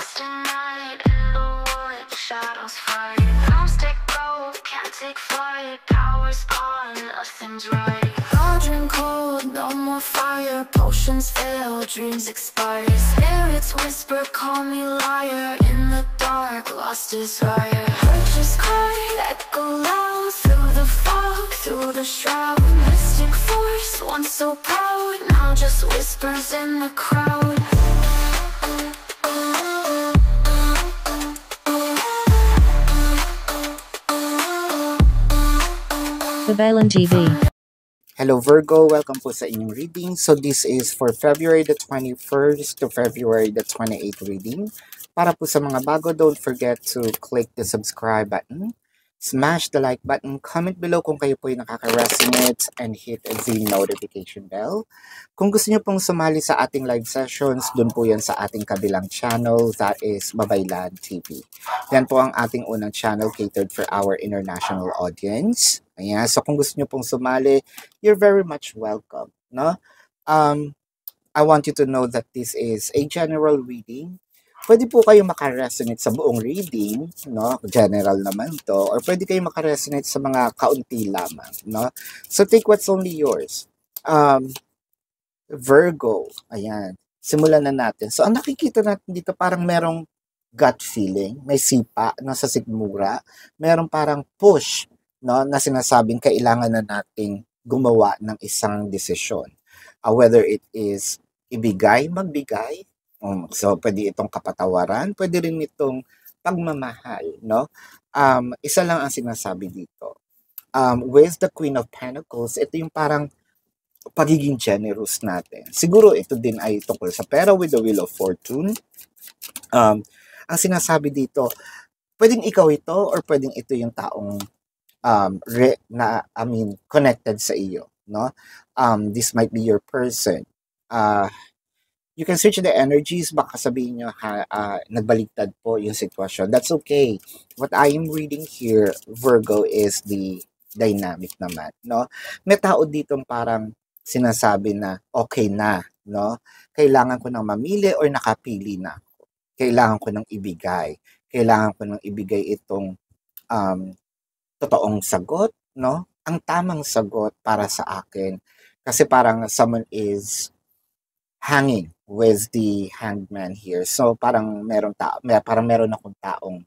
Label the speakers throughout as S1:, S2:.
S1: lost in night, in the wood, shadows fight. Arms take gold, can't take flight. Power's gone, nothing's right. Cauldron cold, no more fire. Potions fail, dreams expire. Spirits whisper, call me liar. In the dark, lost desire. Purchase cry, echo loud. Through the fog, through the shroud. Mystic force, once so proud, now just whispers in the crowd.
S2: Babalan TV.
S3: Hello Virgo, welcome po sa inyong reading. So this is for February the 21st to February the 28th reading. Para po sa mga bago, don't forget to click the subscribe button, smash the like button, comment below kung kayo po ay nakaka-resonate, and hit the notification bell. Kung gusto niyo pong sumali sa ating live sessions, dun po yan sa ating kabilang channel, that is Babaylan TV. Yan po ang ating unang channel catered for our international audience. Ayan, so kung gusto niyo pong sumali, you're very much welcome, no? I want you to know that this is a general reading. Pwede po kayo makaresonate sa buong reading, no? General naman to. Or pwede kayo makaresonate sa mga kaunti lamang, no? So take what's only yours. Virgo, ayan. Simulan na natin. So ang nakikita natin dito parang merong gut feeling, may sipa no, sa sigmura, merong parang push, no, na sinasabing kailangan na nating gumawa ng isang desisyon. Whether it is ibigay, magbigay, so pwede itong kapatawaran, pwede rin itong pagmamahal, no? Isa lang ang sinasabi dito. With the Queen of Pentacles, ito yung parang pagiging generous natin. Siguro ito din ay tungkol sa pera with the Wheel of Fortune. Ang sinasabi dito, pwedeng ikaw ito or pwedeng ito yung taong connected sa iyo, no? This might be your person. You can search the energies, baka sabihin nyo, nagbaligtad po yung sitwasyon. That's okay. What I am reading here, Virgo, is the dynamic naman, no? May tao ditong parang sinasabi na okay na, no? Kailangan ko nang mamili or nakapili na ako. Kailangan ko nang ibigay. Kailangan ko nang ibigay itong totoong sagot, no? Ang tamang sagot para sa akin. Kasi parang someone is hanging with the Hanged Man here. So parang meron akong taong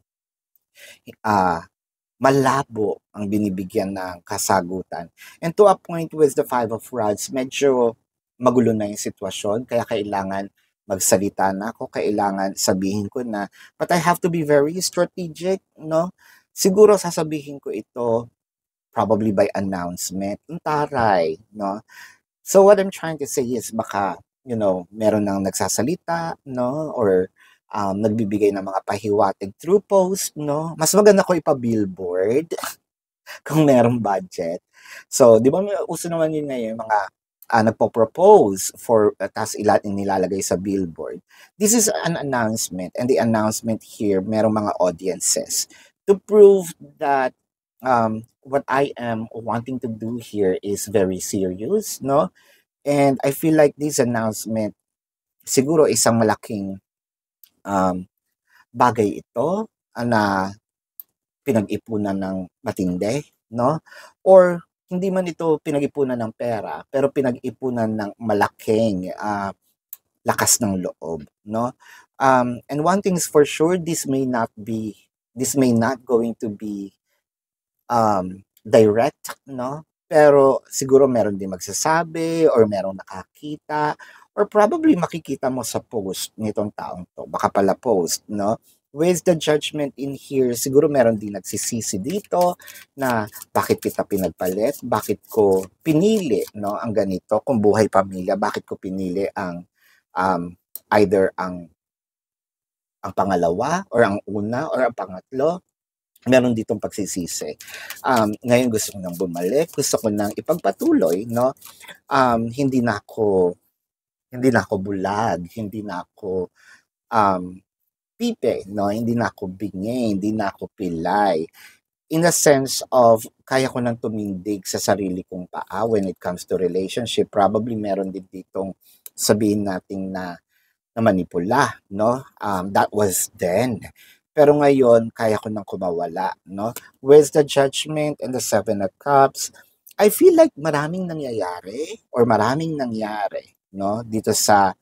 S3: malabo ang binibigyan ng kasagutan. And to a point with the Five of Rods, medyo magulo na yung sitwasyon, kaya kailangan magsalita na ako, kailangan sabihin ko na, but I have to be very strategic, no? Siguro sasabihin ko ito probably by announcement, taray, no? So what I'm trying to say is baka, meron nang nagsasalita, no? Or nagbibigay ng mga pahiwatig through post, no? Mas maganda ko ipa-billboard kung merong budget. So, di ba uso naman yun ngayon, mga nagpo-propose for tas nilalagay sa billboard. This is an announcement, and the announcement here, merong mga audiences to prove that what I am wanting to do here is very serious, no? And I feel like this announcement, siguro isang malaking bagay ito na pinag-ipunan ng matindi, no? Or hindi man ito pinag-ipunan ng pera, pero pinag-ipunan ng malaking lakas ng loob, no? And one thing is for sure, this may not going to be direct, no? Pero siguro meron din magsasabi or merong nakakita or probably makikita mo sa post nitong taong to. Baka pala post, no? With the Judgment in here, siguro meron din nagsisisi dito na bakit kita pinagpalit, bakit ko pinili, no, ang ganito, kung buhay pamilya, bakit ko pinili ang either ang pangalawa or ang una or ang pangatlo. Meron ditong pagsisisi. Ngayon gusto ko nang bumalik, gusto ko nang ipagpatuloy, no? Hindi na ako bulag, hindi na ako pipe, no? Hindi na ako bingi, hindi na ako pilay. In a sense of, kaya ko nang tumindig sa sarili kong paa when it comes to relationship. Probably meron din ditong sabihin natin na na manipula, no? That was then. Pero ngayon, kaya ko nang kumawala, no? With the Judgment and the Seven of Cups, I feel like maraming nangyayari or maraming nangyari, no? Dito sa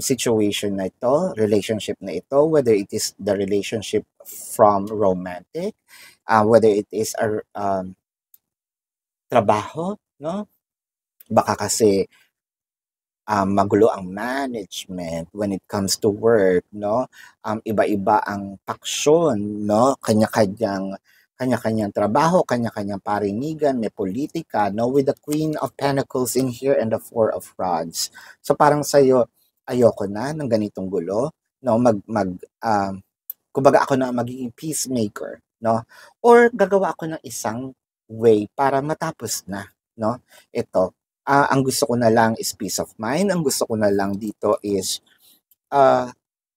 S3: situation na ito, relationship na ito, whether it is the relationship from romantic, whether it is a trabaho, no? Baka kasi magulo ang management when it comes to work, no? Iba-iba ang paksyon, no? Kanya-kanyang trabaho, kanya-kanyang parinigan, may politika, no? With the Queen of Pentacles in here and the Four of Rods. So parang sa'yo, ayoko na ng ganitong gulo, no? Kumbaga ako na magiging peacemaker, no? Or gagawa ako ng isang way para matapos na, no? Ito, ang gusto ko na lang is peace of mind. Ang gusto ko na lang dito is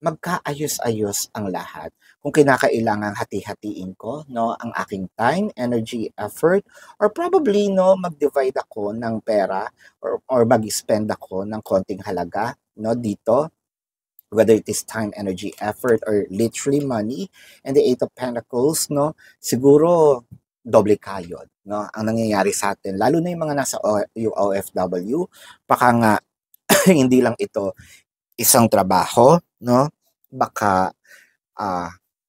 S3: magkaayos-ayos ang lahat. Kung kinakailangan hati-hatiin ko, no, ang aking time, energy, effort, or probably, no, mag-divide ako ng pera or mag-spend ako ng konting halaga, no, dito, whether it is time, energy, effort, or literally money. And the Eight of Pentacles, no, siguro doble kayod, no, ang nangyayari sa atin, lalo na yung mga nasa yung OFW, baka nga hindi lang ito isang trabaho, no, baka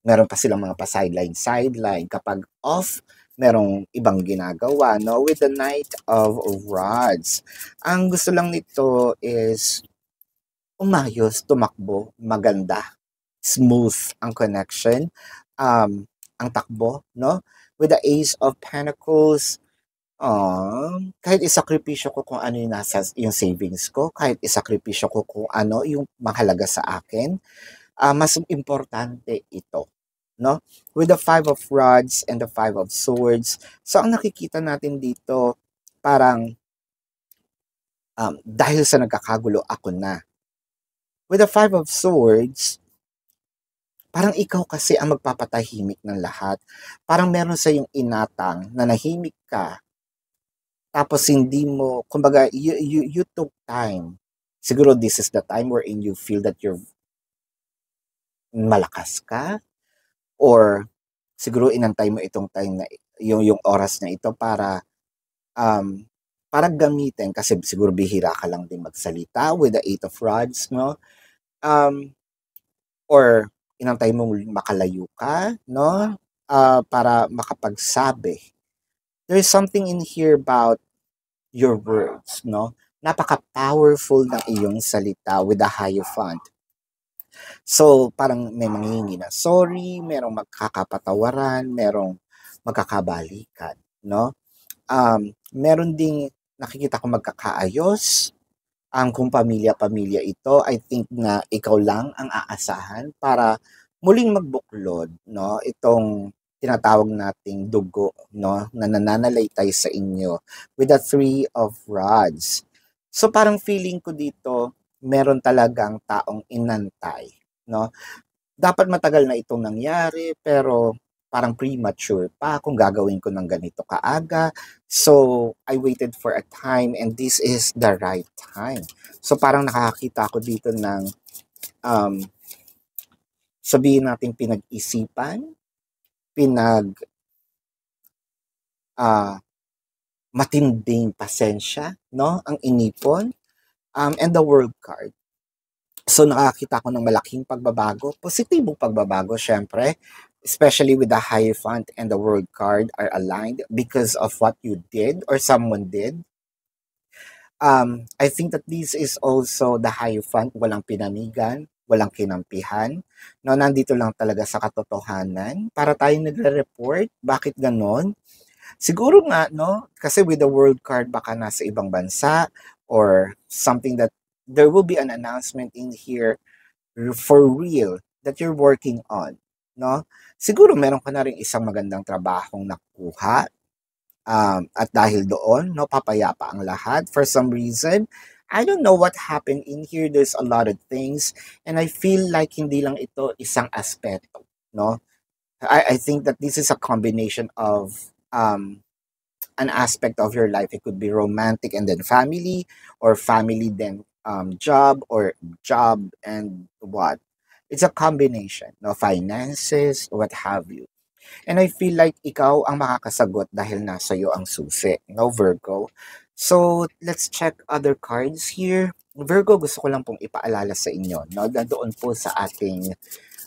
S3: meron pa silang mga pa-sideline kapag off, merong ibang ginagawa, no, with the Knight of Rods. Ang gusto lang nito is umayos, tumakbo, maganda, smooth ang connection, ang takbo, no? With the Ace of Pentacles, kahit isakripisyo ko kung ano yung nasa yung savings ko, kahit isakripisyo ko kung ano yung mahalaga sa akin, mas importante ito, no? With the Five of Rods and the Five of Swords, so ang nakikita natin dito, parang dahil sa nagkakagulo ako na. With the Five of Swords, parang ikaw kasi ang magpapatahimik ng lahat. Parang meron sa yung inatang na nahimik ka, tapos hindi mo, kumbaga, you took time. Siguro this is the time wherein you feel that you're malakas ka, or siguro inantay mo itong time na, yung oras na ito para gamitin, kasi siguro bihira ka lang din magsalita with the Eight of Rods, no? Or inantay mo makalayo ka, no? Para makapagsabi. There's something in here about your words, no? Napaka-powerful ng iyong salita with the Hierophant. So, parang may manghihingi na sorry, merong magkakapatawaran, merong magkakabalikan, no? Meron ding nakikita ko magkakaayos. Kung pamilya-pamilya ito, I think na ikaw lang ang aasahan para muling magbuklod, no? Itong tinatawag nating dugo, no, na nananalaytay sa inyo with the Three of Rods. So parang feeling ko dito, meron talagang taong inantay, no? Dapat matagal na itong nangyari, pero parang premature pa kung gagawin ko ng ganito kaaga. So, I waited for a time and this is the right time. So, parang nakakita ko dito ng sabihin natin pinag-isipan, matinding pasensya, no? Ang inipon, and the World card. So nakakita ko ng malaking pagbabago, positibong pagbabago syempre, especially with the Hierophant and the World card are aligned because of what you did or someone did. I think that this is also the Hierophant, walang pinanigan, walang kinampihan, no, nandito lang talaga sa katotohanan para tayo nagre-report. Bakit ganon? Siguro nga, no, kasi with the World card baka nasa ibang bansa or something that there will be an announcement in here for real that you're working on, no? Siguro meron ka na rin isang magandang trabahong nakuha, at dahil doon, no, papayapa ang lahat. For some reason, I don't know what happened in here. There's a lot of things and I feel like hindi lang ito isang aspeto, no? I think that this is a combination of an aspect of your life. It could be romantic and then family, or family then job or job and what? It's a combination, no? Finances, what have you. And I feel like ikaw ang makakasagot dahil nasa iyo ang susi, no, Virgo? So, let's check other cards here. Virgo, gusto ko lang pong ipaalala sa inyo, no, na doon po sa ating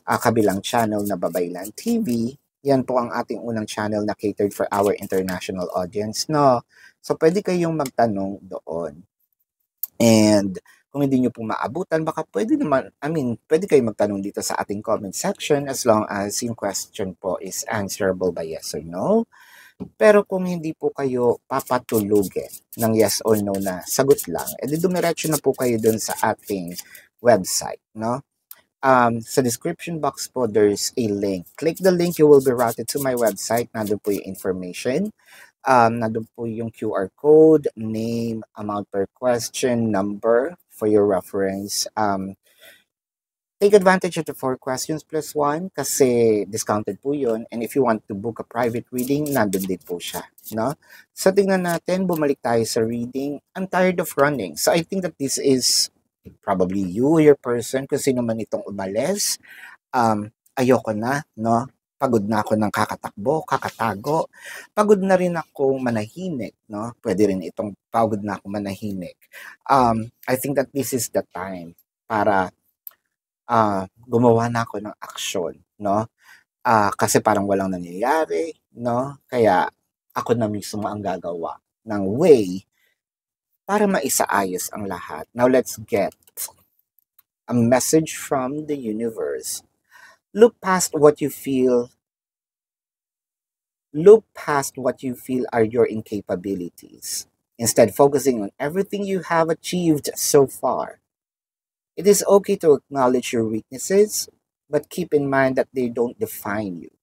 S3: kabilang channel na Babaylan TV, yan po ang ating unang channel na catered for our international audience, no? So, pwede kayong magtanong doon. And kung hindi nyo po maabutan, baka pwede naman, pwede kayong magtanong dito sa ating comment section as long as yung question po is answerable by yes or no. Pero kung hindi po kayo papatulugin ng yes or no na sagot lang, edi dumiretso na po kayo dun sa ating website, no? Sa description box po, there's a link. Click the link, you will be routed to my website. Nandun po yung information. Nandun po yung QR code, name, amount per question, number for your reference. Take advantage of the 4 questions plus 1 kasi discounted po yun. And if you want to book a private reading, nandun din po siya. No? So tingnan natin, bumalik tayo sa reading. I'm tired of running. So I think that this is probably you, your person, kung sino man itong umalis. Ayoko na, no? Pagod na ako ng kakatakbo, kakatago. Pagod na rin ako manahimik, no? Pwede rin itong pagod na ako manahimik. I think that this is the time para gumawa na ako ng aksyon, no? Kasi parang walang nangyayari, no? Kaya ako na mismo ang gagawa ng way para maisaayos ang lahat. Now let's get a message from the universe. Look past what you feel. Look past what you feel are your incapabilities. Instead, focusing on everything you have achieved so far. It is okay to acknowledge your weaknesses, but keep in mind that they don't define you.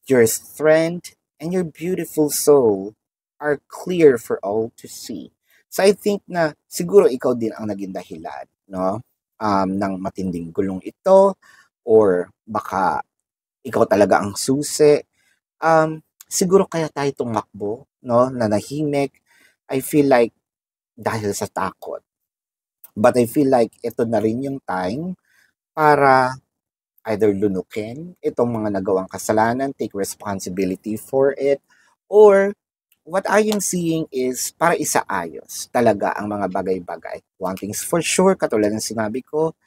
S3: Your strength and your beautiful soul are clear for all to see. So I think na siguro ikaw din ang naging dahilan, no? Ng matinding gulong ito, or baka ikaw talaga ang susi. Siguro kaya tayo tumakbo, no? Nanahimik. I feel like dahil sa takot. But I feel like ito na rin yung time para either lunukin itong mga nagawang kasalanan, take responsibility for it, or what I am seeing is para isaayos talaga ang mga bagay-bagay. One thing's for sure, katulad ng sinabi ko,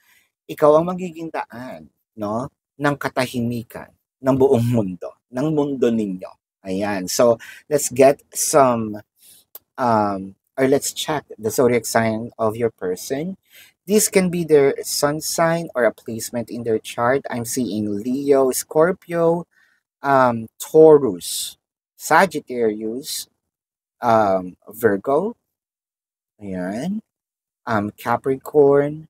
S3: ikaw ang magiging daan, no, ng katahimikan ng buong mundo, ng mundo ninyo. Ayan. So, let's get some or let's check the zodiac sign of your person. This can be their sun sign or a placement in their chart. I'm seeing Leo, Scorpio, Taurus, Sagittarius, Virgo, ayan, Capricorn,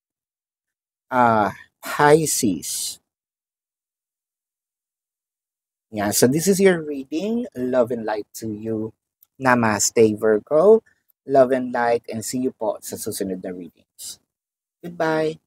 S3: Pisces. Yeah, so this is your reading. Love and light to you. Namaste, Virgo. Love and light, and see you po sa susunod na readings. Goodbye.